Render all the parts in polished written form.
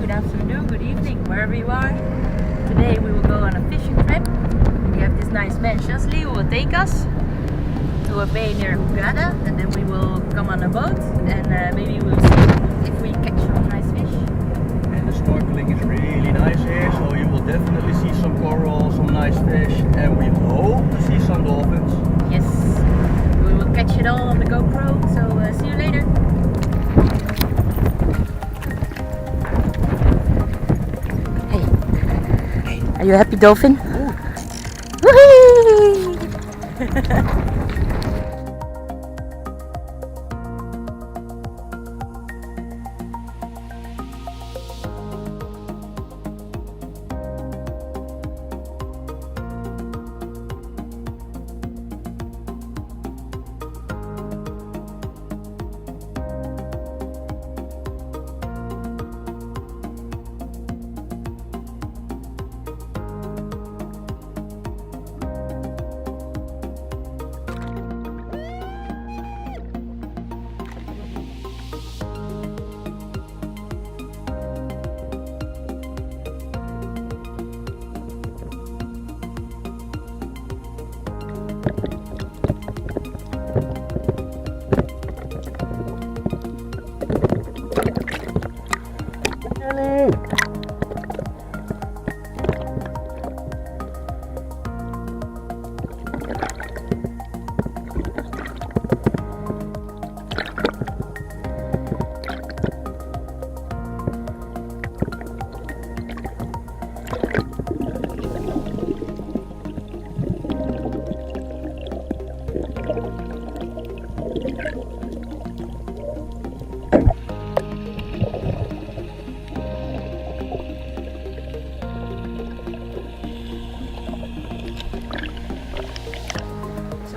good afternoon, good evening, wherever you are. Today we will go on a fishing trip. We have this nice man, Shasley, who will take us to a bay near Hurghada, and then we will come on a boat and maybe we'll see if we catch some nice fish. And the snorkeling is really nice here, so you will definitely see some coral, some nice fish, and we hope to see some dolphins. Yes, we will catch it all on the GoPro, so see you later. Hey, are you a happy dolphin? Woohoo!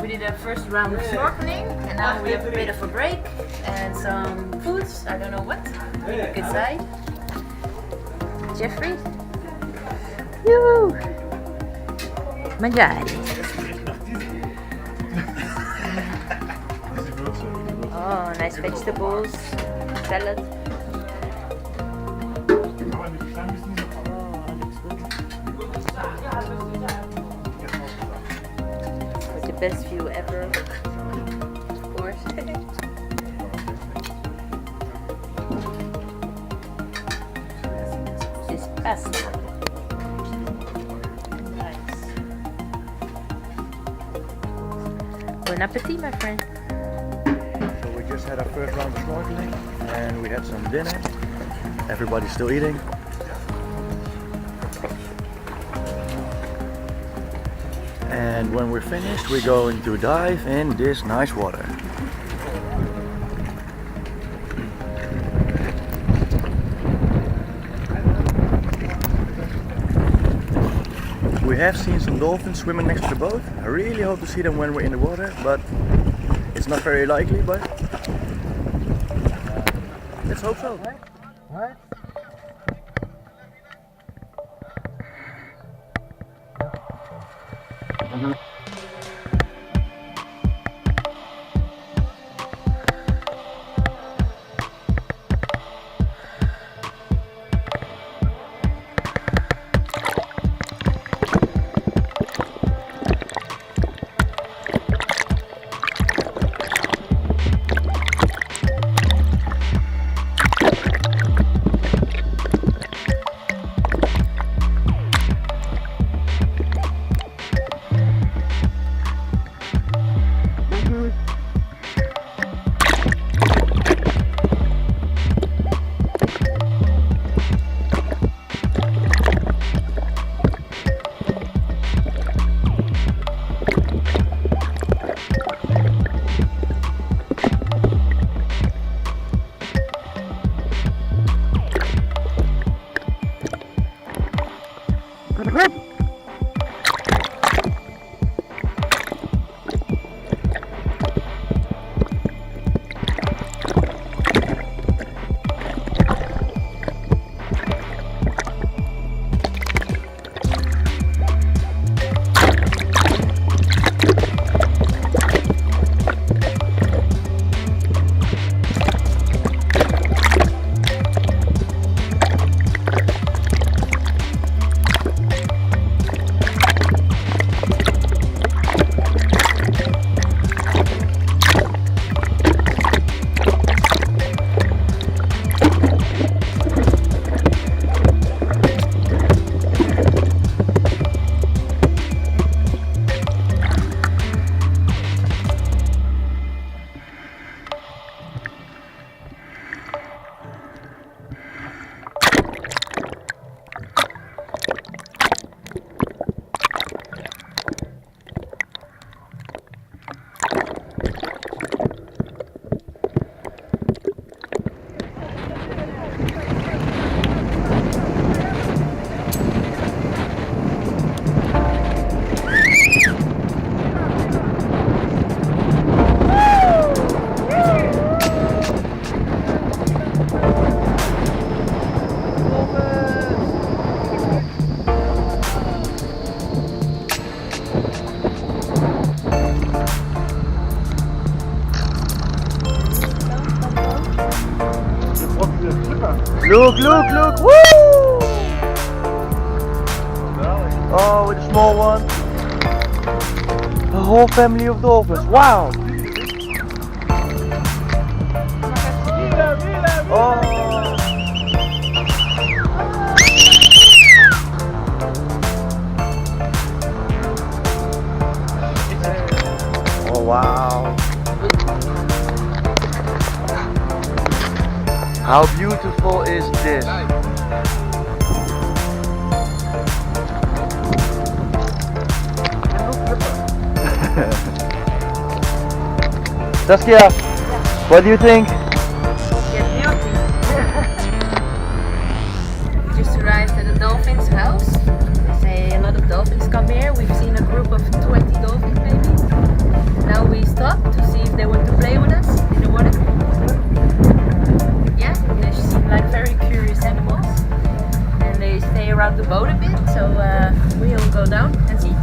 We did our first round of snorkeling and now we have a bit of a break and some foods, I don't know what. We look inside. Jeffrey. Yoo! Mangiare. Oh, nice vegetables, salad. Best view ever, of course. This pasta. Nice. Bon appetit, my friend. So we just had our first round of snorkeling and we had some dinner. Everybody's still eating. And when we're finished, we're going to dive in this nice water. We have seen some dolphins swimming next to the boat. I really hope to see them when we're in the water, but it's not very likely, but let's hope so. What? Look, look, look! Woo! Oh, with a small one. A whole family of dolphins. Wow! Oh! Oh wow! How beautiful is this? Saskia, what do you think? Just arrived at the Dolphins house. They say a lot of dolphins come here. We've seen a group of 20 dolphins maybe. Now we stop to see if they want to play with us in the water. Yeah, they seem like very curious animals. And they stay around the boat a bit, so we'll go down and see.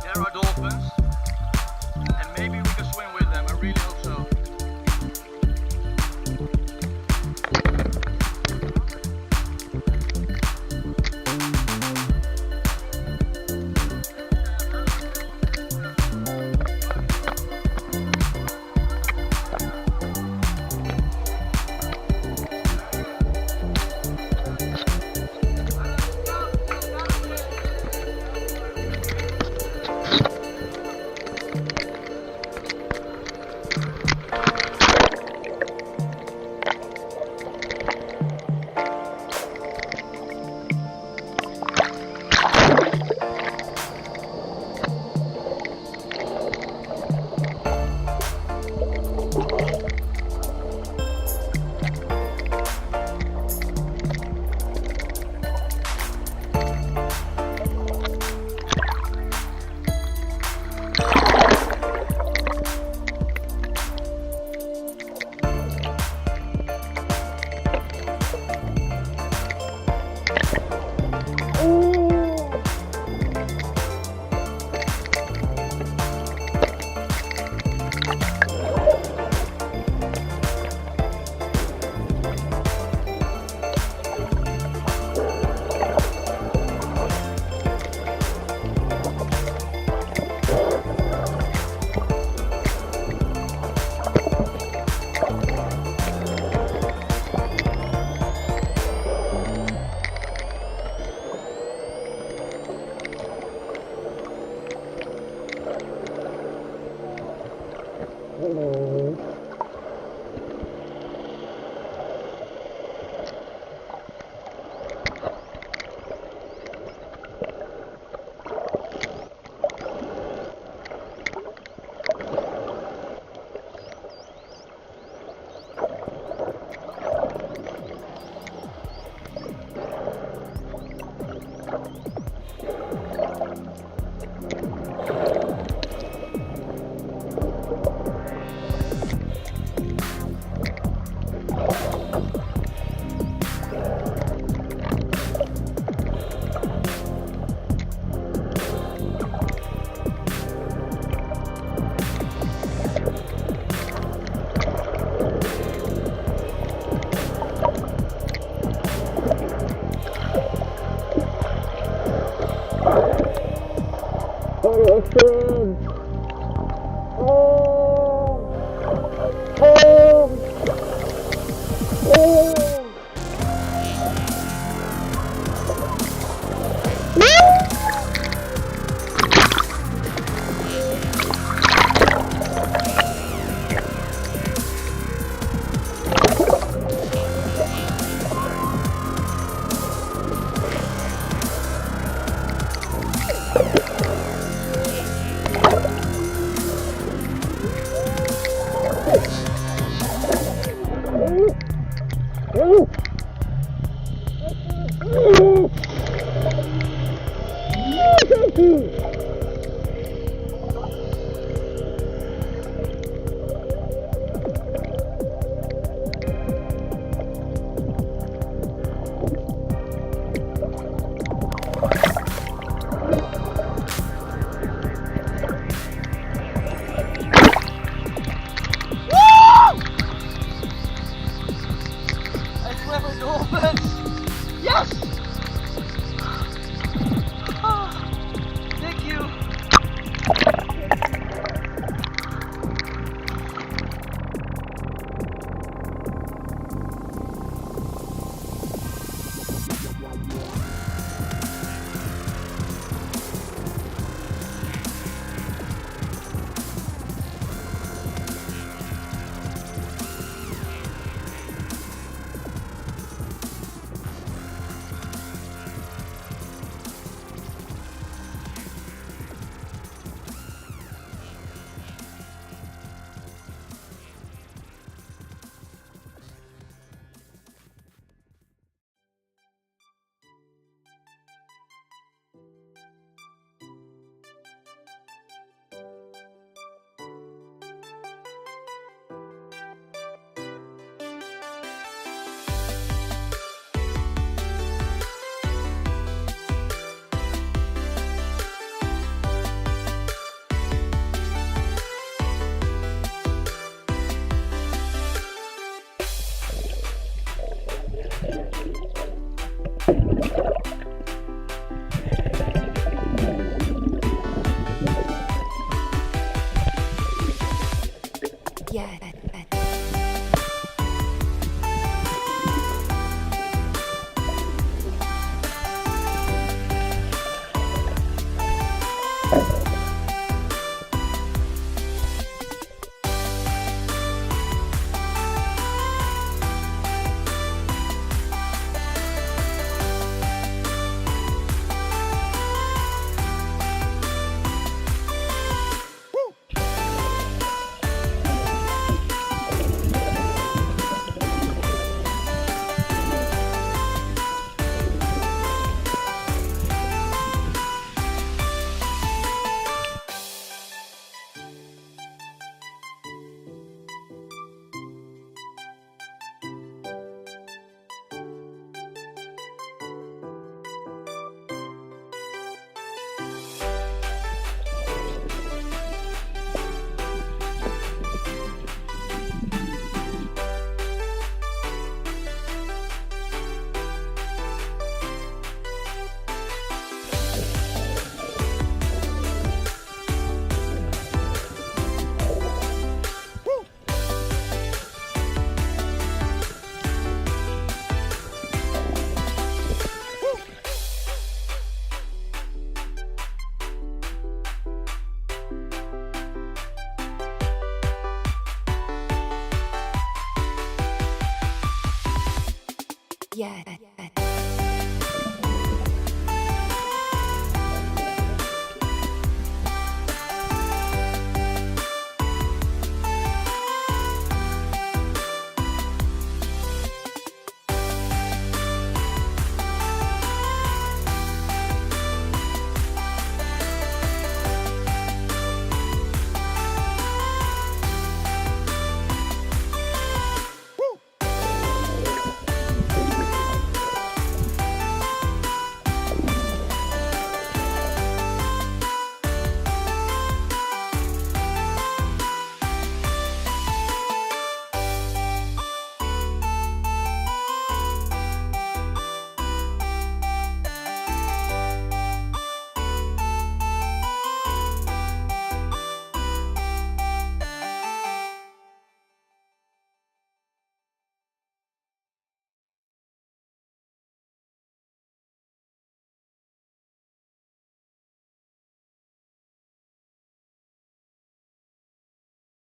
There are dolphins, and maybe we can swim with them. I really hope so. Yeah.